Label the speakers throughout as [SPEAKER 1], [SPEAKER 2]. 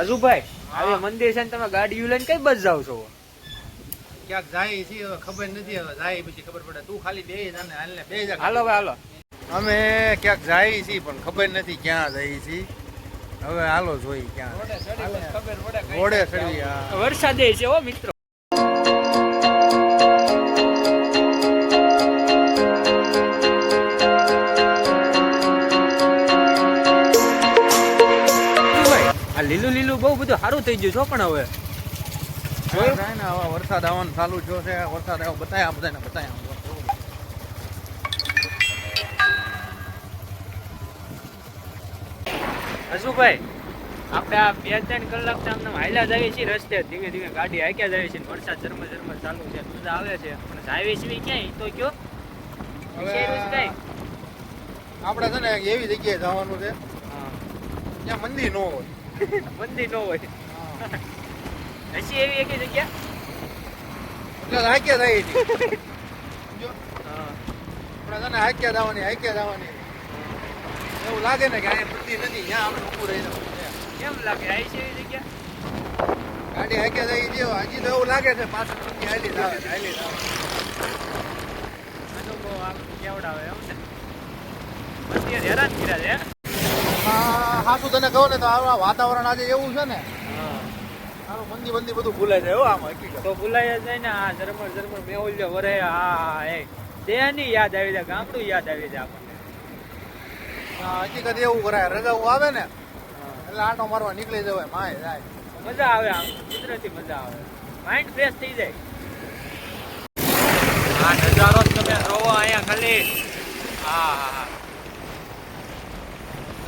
[SPEAKER 1] અજુભાઈ હવે મંદિર છે ને તમે ગાડી લઈને કઈ બસ જાવ છો?
[SPEAKER 2] ક્યાંક જાય છે ખબર નથી, હવે જાય પછી ખબર પડે. તું ખાલી બે જાને હાલને બે જા.
[SPEAKER 1] હાલો ભાઈ હાલો.
[SPEAKER 2] અમે ક્યાંક જાય છીએ પણ ખબર નથી ક્યાં જઈએ છીએ. હવે હાલો જોઈ ક્યાં ઘોડે ચડી.
[SPEAKER 1] વરસાદે છે હો મિત્રો. આ લીલું લીલું બહુ બધું સારું થઈ ગયું છો પણ હવે
[SPEAKER 2] વરસાદ આવવાનું ચાલુ થયો છે. વરસાદ આવ્યો બતાયા બધાને બતાયા.
[SPEAKER 1] હસુભાઈ આપણે આ 2-3 કલાક આમને હાલ્યા જઈએ છીએ રસ્તે, ધીમે ધીમે ગાડી હાક્યા જઈએ છીએ. વરસાદ ઝરમર ઝરમર ચાલુ છે, મજા આવે છે. પણ હાઈવે સિવાય ક્યાંય તો કયો
[SPEAKER 2] આપણે છે ને એવી જગ્યાએ જવાનું છે ત્યાં મંદિર ન હોય.
[SPEAKER 1] મંદિર ન હોય હજી એવી એક જગ્યા
[SPEAKER 2] એટલે હાક્યા જાય છે. આપણે છે ને હાક્યા જવાની એવું લાગે ને કે અહીંયા મંદિર નથી, ત્યાં આપણે ઊભું રહી જવું.
[SPEAKER 1] કેમ લાગે આવી છે એવી જગ્યા?
[SPEAKER 2] ગાડી હાક્યા જાય છે હજી તો એવું લાગે છે પાછળ મંદિર હાલી જ આવે.
[SPEAKER 1] અનુભવ આમ કેવડાવે એમ ને. મંદિર હેરાન કર્યા છે.
[SPEAKER 2] સાચું તને કહું ને તો આ વાતાવરણ આજે એવું છે ને સારું મંદિર બધું ભૂલાઈ જાય. આમ હકીકત
[SPEAKER 1] તો ભૂલાઈ જાય ને. આ ઝરમર મેહુલ્ય વરે હા એ તેની યાદ આવી જાય, ગામડું યાદ આવી જાય આપણને.
[SPEAKER 2] હકીકત એવું કરાય, રજાઓ આવે ને એટલે આટો મારવા નીકળી જવાય. માય જાય
[SPEAKER 1] મજા આવે, આમ કુદરતી મજા આવે, માઇન્ડ ફ્રેશ થઈ જાય. આ નજારો તમે જોવો અહીંયા ખાલી. હા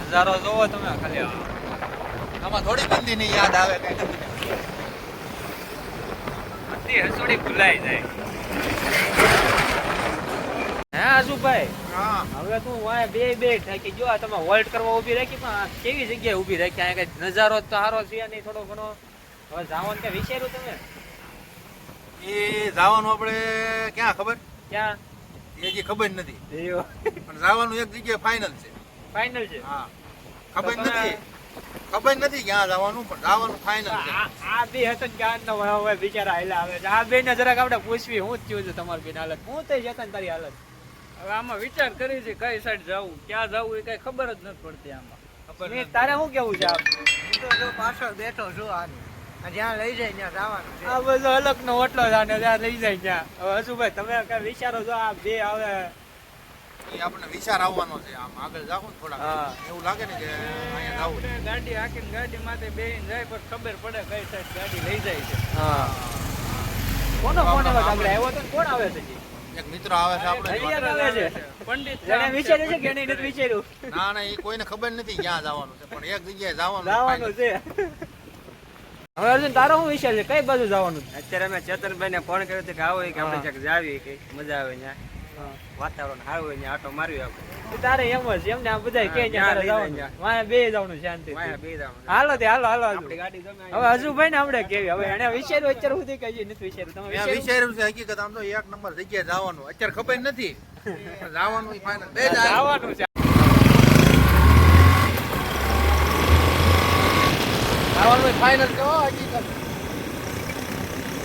[SPEAKER 1] નજારો જોવો તમે ખાલી.
[SPEAKER 2] આમાં થોડી મંદિરની યાદ આવે કઈ.
[SPEAKER 1] મંદિર હસોડી ભૂલાઈ જાય. હે આશુભાઈ હવે તું વાય બે થાકી જો. તમે હોલ્ડ કરવા ઊભી રાખી પણ કેવી જગ્યાએ ઊભી રાખી? અહીંયા કઈ નજારો તો સારો છે નહીં, થોડો ઘણો હવે જવાનું ક્યાં વિચાર્યું તમે?
[SPEAKER 2] એ જવાનું આપણે ક્યાં ખબર?
[SPEAKER 1] ક્યાં
[SPEAKER 2] એ હજી ખબર નથી પણ જવાનું એક જગ્યાએ ફાઇનલ છે.
[SPEAKER 1] ફાઇનલ છે?
[SPEAKER 2] હા ખબર નથી ક્યાં જવાનું પણ જવાનું ફાઇનલ છે.
[SPEAKER 1] આ બે હતા ને ક્યાં હવે બિચારા હાલા આવે છે. આ બે ને જરાક આપણે પૂછવી હું જ થયું છે તમારી બેન હાલત હું થઈ જતા ને તારી હાલત.
[SPEAKER 3] હવે આમાં વિચાર કરી છે કઈ સાઈડ જવું ક્યાં જવું એ કઈ ખબર જ નથી પડતી. આમાં
[SPEAKER 1] તારે શું કેવું છે?
[SPEAKER 4] હું તો પાછળ બેઠો છું. જ્યાં લઈ જાય ત્યાં જવાનું છે.
[SPEAKER 1] આ બધો અલગ નો ઓટલો જાને ત્યાં લઈ જાય ત્યાં. હવે હસુભાઈ તમે કઈ વિચારો છો? આ બે આવે
[SPEAKER 2] એ આપણને વિચાર આવવાનો છે. આમ આગળ જાવ ને થોડા એવું લાગે ને કે અહીંયા જાવું.
[SPEAKER 3] ગાડી હાકીને ગાડી માથે બેહીને જાય પણ ખબર પડે કઈ સાઈડ ગાડી લઈ જાય છે.
[SPEAKER 1] હા કોનો ફોન આવે? આગળ આવ્યો તો કોણ આવે છે?
[SPEAKER 2] એક મિત્ર આવે છે આપણે.
[SPEAKER 1] આવે છે
[SPEAKER 3] પંડિત
[SPEAKER 1] જેને વિચાર્યું છે કે એને નથી વિચાર્યું?
[SPEAKER 2] ના એ કોઈને ખબર નથી ક્યાં જવાનું છે પણ એક જગ્યાએ જવાનું
[SPEAKER 1] છે. હવે અર્જુન તારો શું વિચાર છે? કઈ બાજુ જવાનું?
[SPEAKER 4] અત્યારે અમે ચેતનભાઈ ને ફોન કર્યો હતો કે આવો કે આપણે ક્યાંક જાવી કે મજા આવે ત્યાં વાતાવરણ સારું હોય ત્યાં આટો માર્યો આપણે.
[SPEAKER 1] તારે એમ જ એમને આ બધા કે વાયા બે જવાનું શાંતિ. હાલો તે હાલો
[SPEAKER 4] આપણી ગાડી તમે
[SPEAKER 1] હવે હજુભાઈ ને આપણે કેવી હવે એને વિચાર્યું અત્યારે સુધી કઈ નથી વિચાર્યું. તમે
[SPEAKER 2] વિચાર્યું છે હકીકત આમ તો એક નંબર જગ્યાએ જવાનું અત્યારે ખબર નથી જવાનું ફાઇનલ બે
[SPEAKER 1] જવાનું છે.
[SPEAKER 2] જવાનું ફાઇનલ છે હકીકત.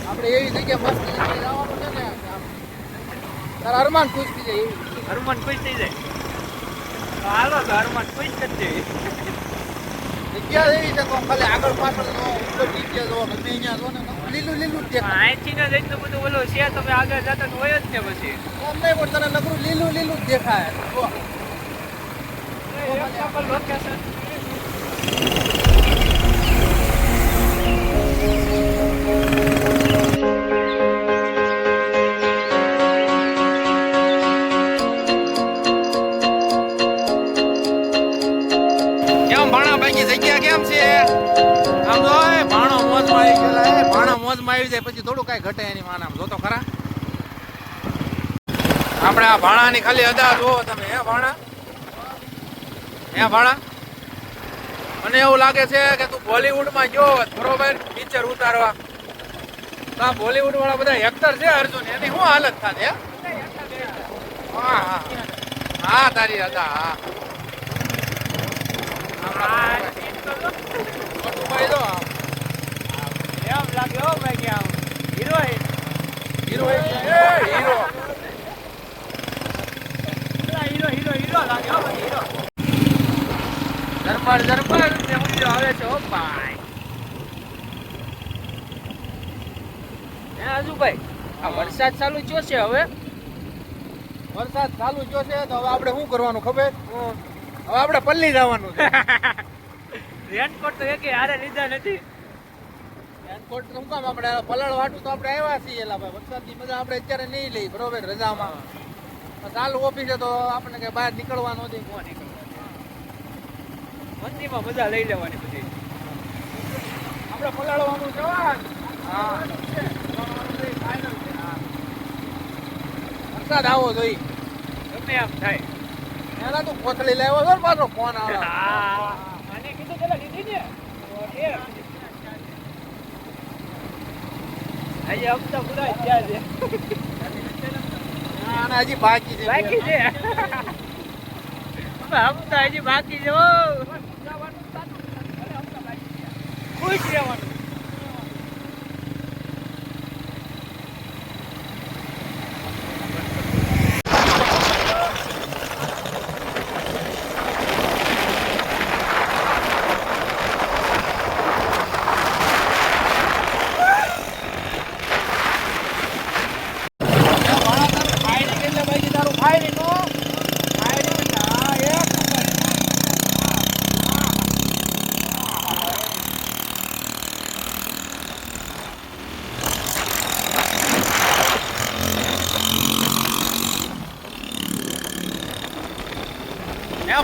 [SPEAKER 2] આપણે એવી જગ્યા મસ્ત જગ્યાએ જવાનું છે ને તારા અરમાન ખુશ થઈ જાય એવી.
[SPEAKER 1] હરમાન ખુશ થઈ જાય તો હાલો તો હરમાન ખુશ કરી દેવી.
[SPEAKER 2] જગ્યા એવી છે તો ખાલી આગળ પાછળ જો ઉપર નીચે જો ગમે અહીંયા જો ને લીલું લીલું જ દેખાય.
[SPEAKER 1] અહીંથી ને એટલું બધું ઓલું છે તમે આગળ જતા તો હોય જ ને પછી
[SPEAKER 2] એમ નહીં પણ તને નકરું લીલું લીલું જ દેખાય.
[SPEAKER 1] લોકેશન
[SPEAKER 2] જગ્યા કેમ છે આમ જો ભાણો મોજમાં આવી ગયેલા. ભાણા મોજમાં આવી જાય પછી થોડું કઈ ઘટે એની માન. આમ જોતો ખરા આપણે આ ભાણાની ખાલી અદા જુઓ તમે. હે ભાણા મને એવું લાગે છે કે તું બોલીવુડમાં ગયો બરોબર પિક્ચર ઉતારવા તો આ બોલીવુડ વાળા બધા એક્ટર છે અર્જુન એની શું હાલત થાય? હા તારી અદા હા ભાઈ જો
[SPEAKER 1] લાગે હો ભાઈ કે આમ hero
[SPEAKER 2] hero hero
[SPEAKER 1] hero hero hero લાગે હો ભાઈ હીરો દરબાર દરબાર ને ઊંચો આવે છે હો ભાઈ હે આજુભાઈ આ વરસાદ ચાલુ થયો છે હવે
[SPEAKER 2] વરસાદ ચાલુ થયો છે તો હવે આપણે શું કરવાનું ખબર હવે આપણે પલ્લી જવાનું છે
[SPEAKER 1] રેનકોટ તો એકે હારે લીધા નથી
[SPEAKER 2] રેનકોટ શું કામ આપણે પલળ વાટું તો આપણે આવ્યા છીએ એલા ભાઈ વરસાદની મજા આપણે અત્યારે નહીં લઈ બરોબર રજામાં ચાલુ ઓફિસે તો આપણે કઈ બહાર નીકળવાનું નથી
[SPEAKER 1] મંદીમાં મજા લઈ લેવાની બધી
[SPEAKER 2] આપણે પલાળવાનું જવાનું
[SPEAKER 1] હા
[SPEAKER 2] વરસાદ આવો જોઈએ
[SPEAKER 1] ગમે એમ થાય
[SPEAKER 2] એના તું કોથળી લાવ્યો છો ને પાછો ફોન આવે
[SPEAKER 1] હા અને કીધું પેલા લીધી ને એ આજે હપ્તા પૂરા થયા છે
[SPEAKER 2] અને હજી બાકી છે
[SPEAKER 1] બાકી છે હપ્તા હજી બાકી છે ઓ ખુશ રહેવાનું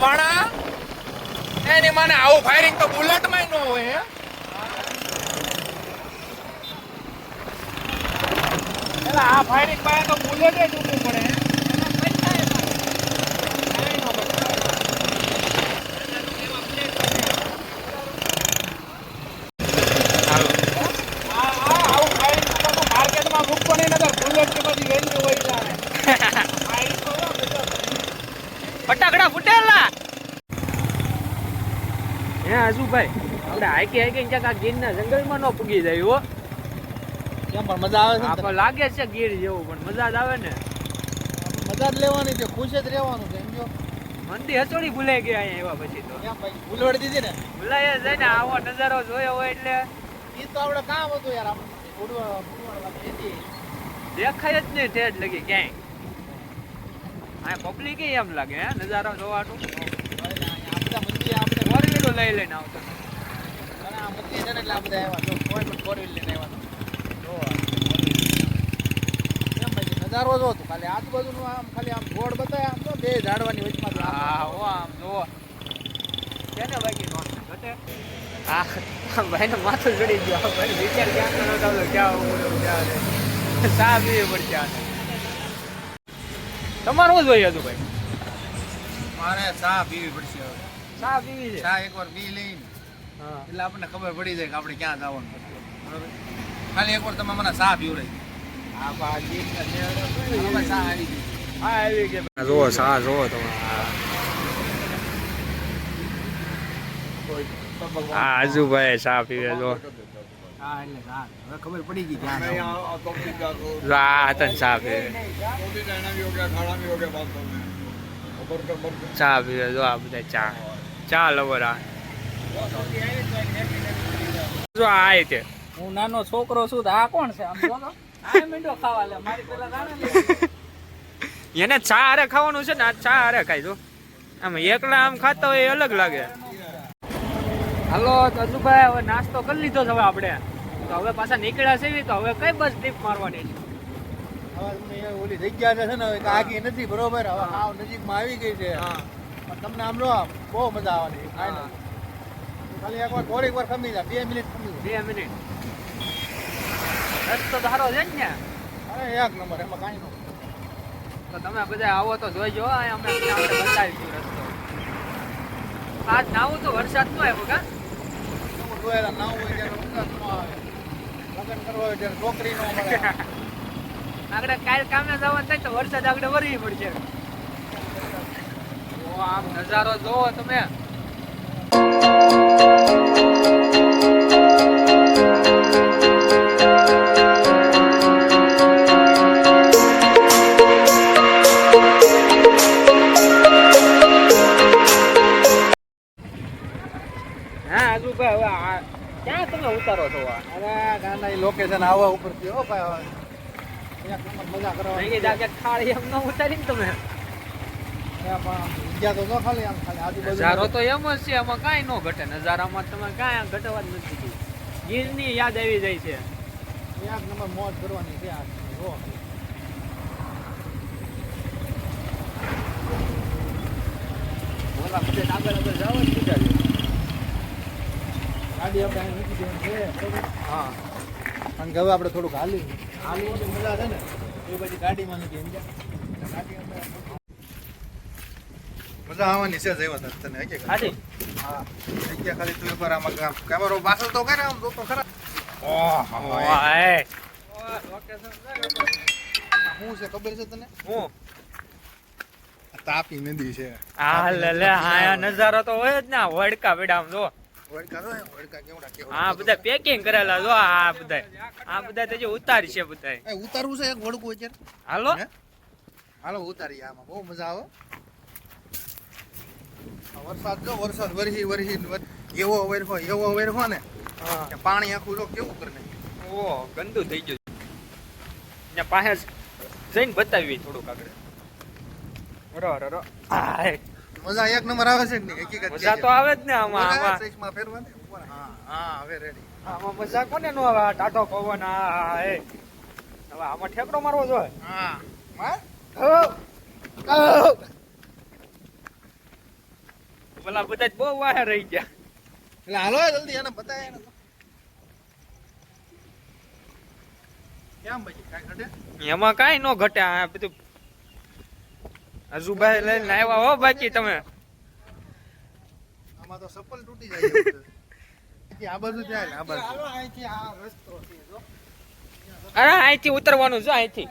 [SPEAKER 2] ભાણા એની મને આવું ફાયરિંગ તો બુલેટ માં ન હોય હે એલા આ ફાયરિંગ માં તો બુલેટ જ ઊભું પડે માર્કેટમાં મૂકવો નહીં નગર બુલેટ ની બધી વેલ્યુ હોય જાય
[SPEAKER 1] ફટાકડા ફૂટેલા હે આજુભાઈ આપણે હાઈકે હાઈકે ક્યાંક આ ગીરના જંગલમાં ન પૂગી જાય હો
[SPEAKER 2] કેમ પણ મજા આવે છે
[SPEAKER 1] આપણે લાગે છે ગીર જેવું પણ મજા જ આવે ને
[SPEAKER 2] મજા જ લેવાની છે ખુશ જ રહેવાનું છે સમજો
[SPEAKER 1] મંદી હચોડી ભૂલાઈ ગયા અહીંયા એવા પછી તો
[SPEAKER 2] કેમ ભાઈ ભૂલવડી દીધી ને
[SPEAKER 1] ભૂલાઈ જાય ને આવો નજારો જોયો હોય એટલે
[SPEAKER 2] ઈ તો આપણે કામ હતું યાર આપણે ઉડવા હતી
[SPEAKER 1] દેખાય જ નહીં ઠેઠ લગી ક્યાંય આ પબ્લિક એમ લાગે હે નજારો જોવાનું
[SPEAKER 2] આપણે મંદિર આપણે
[SPEAKER 1] ફોર વ્હીલો લઈ લઈને આવતા
[SPEAKER 2] આ મંદિર છે ને એટલે આપણે આવ્યા તો કોઈ પણ ફોર વ્હીલ લઈને આવ્યા કેમ ભાઈ નજારો જો તો ખાલી આજુબાજુનું આમ ખાલી આમ રોડ બતાય આમ તો બે ઝાડવાની વચમાં
[SPEAKER 1] હા હો આમ જોવો કેને વાગી નો ઘટે આ ભાઈને માથું ચડી ગયો ભાઈ વિચાર ક્યાં કરો તો ક્યાં ઉડો ક્યાં સા પીવી પડશે આને તમારું શું જોઈએ હતું ભાઈ
[SPEAKER 2] મારે ચા પીવી પડશે હવે
[SPEAKER 1] સા પીવી છે
[SPEAKER 2] ચા એકવાર પી લઈને
[SPEAKER 1] હા
[SPEAKER 2] એટલે આપણને ખબર પડી જાય કે આપણે ક્યાં જવાનું બરોબર ખાલી એકવાર તમે મને ચા પીવડાવી
[SPEAKER 1] આ બાજી
[SPEAKER 2] હવે ચા આવી ગઈ
[SPEAKER 1] હા આવી ગયા જોવો સા જોવો તમે હા આજુભાઈ સા પીવે જો
[SPEAKER 2] હા એટલે ચા હવે ખબર પડી ગઈ ક્યાં જવાનું
[SPEAKER 1] આ તન સા પીવે ચા પીવે જો આ બધા ચા ચા લવર આ જો આ તે
[SPEAKER 3] હું નાનો છોકરો છું તો આ કોણ છે આમ જો તો આ મીંડો ખાવા લે મારી પેલા ગાણે
[SPEAKER 1] એને ચા હારે ખાવાનું છે ને આ ચા હારે ખાઈ જો આમ એકલા આમ ખાતા હોય એ અલગ લાગે હાલો તજુભાઈ હવે નાસ્તો કરી લીધો છે હવે આપણે તો હવે પાછા નીકળ્યા છે તો હવે કઈ બસ ટ્રીપ મારવાની છે
[SPEAKER 2] હવે તમને ઓલી જગ્યા છે ને કે આગી નથી બરોબર હવે આવ નજીકમાં આવી ગઈ છે
[SPEAKER 1] હા
[SPEAKER 2] પણ તમને આમ લો બહુ મજા આવવાની ફાઇનલ ખાલી એકવાર થોડીક વાર ખમી જા 2 મિનિટ ખમી
[SPEAKER 1] 2 મિનિટ રસ્તો ધારો છે ને
[SPEAKER 2] અરે એક નંબર એમાં કાંઈ ન
[SPEAKER 1] તો તમે બધા આવો તો જોઈજો અમે આપણે બતાવીશું રસ્તો આજ નાવું તો વરસાદ નો આવ્યો કા
[SPEAKER 2] જોયેલા ના હોય ત્યારે વરસાદ ન આવે લગ્ન કરવા હોય ત્યારે છોકરી ન મળે
[SPEAKER 1] આગળ કાલ કામે જવાનું થાય તો વરસાદ આગળ વરવી પડશે ઓ આમ નજારો જોવો તમે આ ક્યાં તમે ઉતારો છો આ
[SPEAKER 2] અરે ગાના લોકેશન આવા ઉપરથી હો ભાઈ એક નંબર મજા કરવાની
[SPEAKER 1] નહીં દાગે ખાળી એમ ન ઉતારી ને તમે
[SPEAKER 2] જગ્યા તો જો ખાલી આમ ખાલી આજુબાજુ
[SPEAKER 1] નજારો તો એમ જ છે એમાં કાંઈ ન ઘટે નજારામાં તમે કાંઈ ઘટવા જ નથી ગીરની યાદ આવી જાય છે
[SPEAKER 2] એક નંબર મોજ કરવાની છે આ જો
[SPEAKER 1] બોલા બધે આગળ આગળ જાવ જ બીજા
[SPEAKER 2] ગાડી આપણે અહીં મૂકી દેવાની છે બરોબર?
[SPEAKER 1] હા
[SPEAKER 2] કારણ કે હવે આપણે થોડુંક હાલવું તો મજા છે ને એ બધી ગાડીમાં નથી સમજ્યા ગાડી આપણે મજા આવવાની છે જઈવા તને હકીકત
[SPEAKER 1] હાજી
[SPEAKER 2] હા જગ્યા ખાલી તું એકવાર આમાં કેમેરો પાછળ તો કરે આમ તો ખરા
[SPEAKER 1] ઓય
[SPEAKER 2] શું છે ખબર છે તને
[SPEAKER 1] હું
[SPEAKER 2] તાપી નદી છે
[SPEAKER 1] આ લે આ નજારો તો હોય જ ને વડકા વેડામ જો
[SPEAKER 2] વડકા કેવડા
[SPEAKER 1] આ બધા પેકિંગ કરેલા જો આ બધા તો જે ઉતારી છે બધા
[SPEAKER 2] એ ઉતારવું છે એક વડકું અત્યારે
[SPEAKER 1] હાલો
[SPEAKER 2] હે? હાલો ઉતારીએ આમાં બહુ મજા આવે આ વરસાદ જો વરસાદ વરહી એવો વેરહો ને કે પાણી આખું જો કેવું કરે
[SPEAKER 1] ઓ ગંદુ થઈ ગયું ને પાસે જઈને બતાવી થોડુંક આગળ આય
[SPEAKER 2] મજા એક નંબર આવે છે ને હકીકત
[SPEAKER 1] મજા તો આવે જ ને આમાં
[SPEAKER 2] ચશ્મા ફેરવા દે ઉપર હા હવે રેડી
[SPEAKER 1] આમાં મજા કોને નો આવે આ ટાઢો પવન હવે આમાં ઠેકડો મારવો જોઈએ
[SPEAKER 2] હા માર
[SPEAKER 1] પેલા બધા જ બહુ વાહે રહી ગયા
[SPEAKER 2] એટલે હાલો જલ્દી એને બતાય એને કેમ ભાઈ કાઈ ઘટે
[SPEAKER 1] એમાં કાંઈ ન ઘટે આ બધું હજુભાઈ લઈને આવ્યા હો બાકી તમે
[SPEAKER 2] આમાં તો સપલ તૂટી જાય એવું છે. આ બાજુ જાય આ બાજુ
[SPEAKER 4] અહીંથી આ રસ્તો છે જો
[SPEAKER 1] અરે અહીંથી ઉતરવાનું છે અહીંથી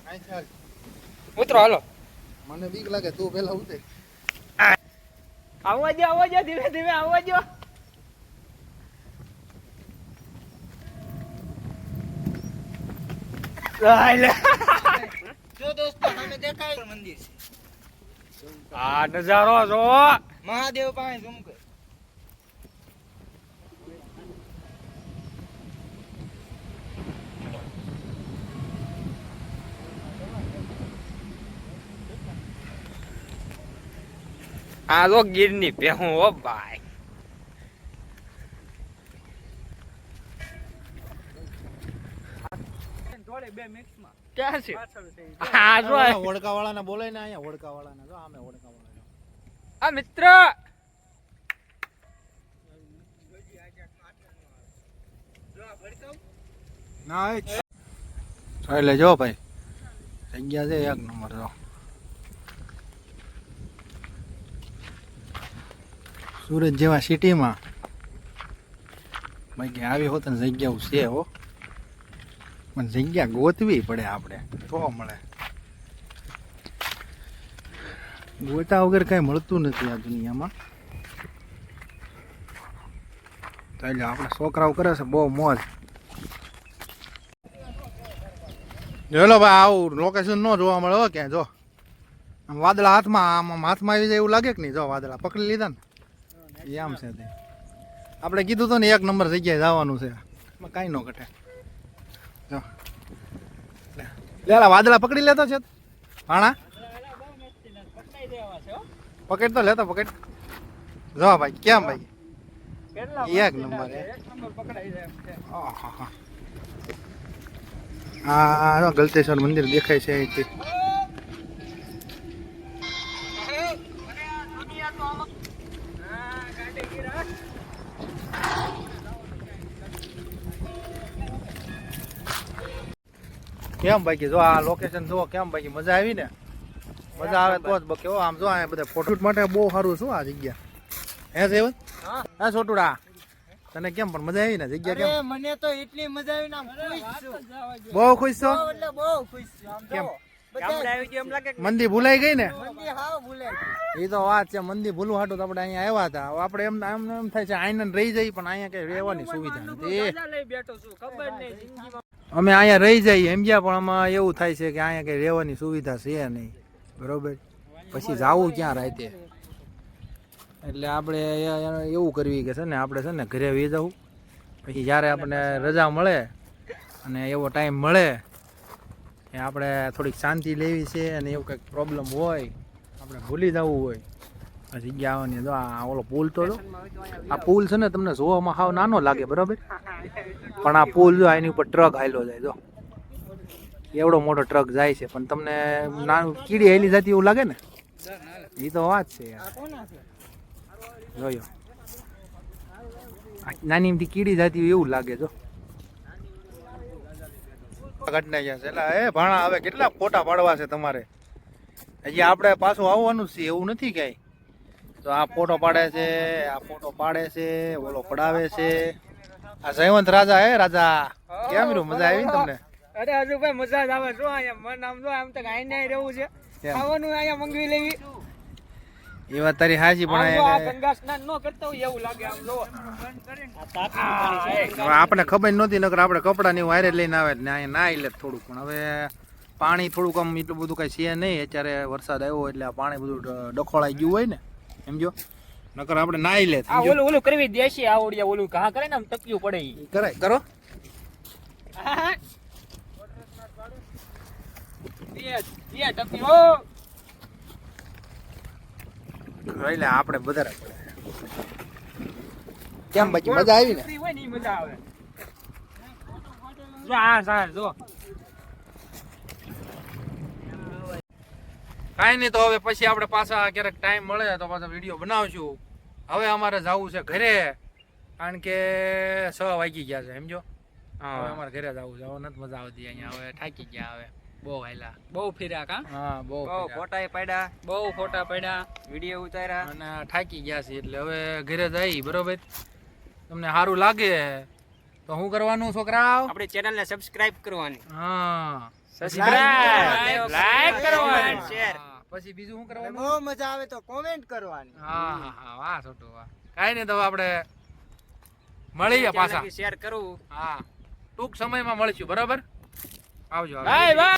[SPEAKER 2] આઈ ચાલ
[SPEAKER 1] ઉતરો હાલો
[SPEAKER 2] મને બીક લાગે તું પેલા ઉતર
[SPEAKER 1] આવવા દો ધીમે ધીમે આવવા દો
[SPEAKER 4] જો દોસ્તો તમે દેખાય મંદિર છે
[SPEAKER 1] આ નજારો જો
[SPEAKER 4] મહાદેવ પાસે ઝૂમ કર
[SPEAKER 1] આ તો ગીરની ભેહું હો ભાઈ
[SPEAKER 3] બે મિક્સમાં
[SPEAKER 1] ક્યાં છે
[SPEAKER 3] પાછળ છે
[SPEAKER 1] આ જો
[SPEAKER 2] વડકા વાળાને બોલાય ને અહીંયા વડકા વાળાને જો આમે વડકા વાળા
[SPEAKER 1] આ મિત્ર
[SPEAKER 2] ના એટલે જો ભાઈ જગ્યા છે એક નંબર જો સુરત જેવા સિટીમાં બાકી આવી હોત ને જગ્યાઓ છે હો પણ જગ્યા ગોતવી પડે આપણે તો મળે ગોતા વગર કઈ મળતું નથી આ દુનિયામાં તો એટલે આપણા છોકરાઓ કરે છે બહુ મોજ જોલો ભાઈ આવું લોકેશન ન જોવા મળે હો ક્યાં જો આમ વાદળા હાથમાં આવી જાય એવું લાગે કે નહીં જો વાદળા પકડી લીધા ને એ આમ છે તે આપણે કીધું તો ને એક નંબર જગ્યાએ જવાનું છે એમાં કાંઈ ન ઘટે જો લેલા વાદળા પકડી લેતો છે હાણા પકડ તો લેતો પકડ જો ભાઈ કેમ ભાઈ એક નંબર હા ગલતેશ્વર મંદિર દેખાય છે અહીંથી કેમ બાકી જો આ લોકેશન જો કેમ બાકી મજા આવી ને મજા આવે તો જ કેવો આમ જો આ બધા ફોટોશૂટ માટે બહુ સારું શું આ જગ્યા હે સેવન હા છોટુડા તને કેમ પણ મજા આવી ને જગ્યા કેમ
[SPEAKER 4] અરે મને તો એટલી મજા આવી ને આમ ખુશ છું
[SPEAKER 2] બહુ ખુશ છો
[SPEAKER 4] એટલે બહુ ખુશ છું આમ
[SPEAKER 2] કેમ?
[SPEAKER 4] જો બધા
[SPEAKER 1] એમ લાગે
[SPEAKER 2] મંદી ભૂલાઈ ગઈ ને
[SPEAKER 4] મંદિર હાવ ભૂલાઈ ગયું.
[SPEAKER 2] એ તો વાત છે મંદી ભૂલું હાટું તો આપણે અહીંયા આવ્યા હતા હવે આપણે એમ થાય છે આઈને રહી જઈએ પણ અહીંયા કઈ રહેવાની સુવિધા નથી
[SPEAKER 1] લઈ બેઠો છું ખબર નહીં જિંદગીમાં
[SPEAKER 2] અમે અહીંયા રહી જઈએ એમ ગયા પણ આમાં એવું થાય છે કે અહીંયા કઈ રહેવાની સુવિધા છે નહીં બરોબર પછી જાવું ક્યાં રાતે એટલે આપણે એવું કરવી કે છે ને આપણે છે ને ઘરે વી જવું, પછી જ્યારે આપણને રજા મળે અને એવો ટાઈમ મળે એ આપણે થોડીક શાંતિ લેવી છે અને એવું કંઈક પ્રોબ્લેમ હોય આપણે ભૂલી જવું હોય આ જગ્યા આવવાની. જો આ ઓલો પુલ તો જો, આ પુલ છે ને તમને જોવામાં હાવ નાનો લાગે બરાબર, પણ આ પુલ જો એની ઉપર ટ્રક હાલ્યો જાય, જો એવડો મોટો ટ્રક જાય છે, પણ તમને નાનું કીડી હેલી જતી એવું લાગે ને, એ તો વાત છે યાર. જોયો નાની એમથી કીડી જતી હોય એવું લાગે. જો ઘટના ગયા છે એટલે એ ભાણા હવે કેટલા ફોટા પાડવા છે તમારે, હજી આપણે પાછું આવવાનું જ છે એવું નથી ક્યાંય. તો આ ફોટો પાડે છે, આ ફોટો પાડે છે, ઓલો પડાવે છે. આ જયવંત રાજા હે રાજા, કેમ રહ્યું? મજા આવી ને તમને?
[SPEAKER 1] અરે હજુ ભાઈ મજા જ આવે. જો અહીંયા મન આમ જો આમ તો આઈને રહેવું છે, ખાવાનું અહીંયા મંગવી લેવી.
[SPEAKER 2] એ વાત તારી હાજી, પણ
[SPEAKER 1] આમ જો આ ગંગા સ્નાન ન કરતા હોય એવું લાગે. આમ જો
[SPEAKER 2] આપણે ખબર નહોતી, નકર આપણે કપડા ની વાયરે લઈને આવે ને અહીંયા નાઈ લે થોડુંક, પણ હવે પાણી થોડુંક આમ એટલું બધું કઈ છે નહીં. અત્યારે વરસાદ આવ્યો એટલે આ પાણી બધું ડખોળાઈ ગયું હોય ને, સમજો, નકર આપણે નાઈ લે.
[SPEAKER 1] આ ઓલું ઓલું કરવી દેશી આવડિયા ઓલું ઘા કરે ને આમ ટપ્યું પડે ઈ
[SPEAKER 2] કરાય કરો. એટલે આપણે વધારે પડે. કેમ બાકી મજા આવી ને?
[SPEAKER 1] મજા આવે. જો આ સાર જો
[SPEAKER 2] કાંઈ નહીં, તો હવે પછી આપણે પાછા ક્યારેક ટાઈમ મળે તો પાછા વિડીયો બનાવશું. હવે અમારે જવું છે ઘરે, કારણ કે 6 વાગી ગયા છે, સમજો. હવે અમારે ઘરે જવું છે, હવે નથી મજા આવતી અહીંયા, હવે થાકી ગયા. હવે બહુ હાલ્યા,
[SPEAKER 1] બહુ ફેર્યા કા.
[SPEAKER 2] હા બહુ
[SPEAKER 4] ફોટા પાડ્યા,
[SPEAKER 1] બહુ ફોટા પડ્યા,
[SPEAKER 4] વિડીયો ઉતાર્યા
[SPEAKER 2] અને થાકી ગયા છે, એટલે હવે ઘરે જઈ. બરોબર, તમને સારું લાગે તો શું કરવાનું છોકરાઓ?
[SPEAKER 4] આપણી ચેનલને સબસ્ક્રાઇબ કરવાની,
[SPEAKER 2] હા
[SPEAKER 1] સબસ્ક્રાઇબ, લાઈક કરવાનું,
[SPEAKER 4] શેર.
[SPEAKER 2] પછી બીજું શું કરવાનું?
[SPEAKER 4] બહુ મજા આવે તો કોમેન્ટ કરવાની.
[SPEAKER 2] હા હા હા, વાહ છોટું વાહ. કાંઈ નહીં, તો હવે આપણે મળીએ પાછા.
[SPEAKER 4] શેર કરવું.
[SPEAKER 2] હા, ટૂંક સમયમાં મળીશું. બરાબર, આવજો.
[SPEAKER 1] Bye bye.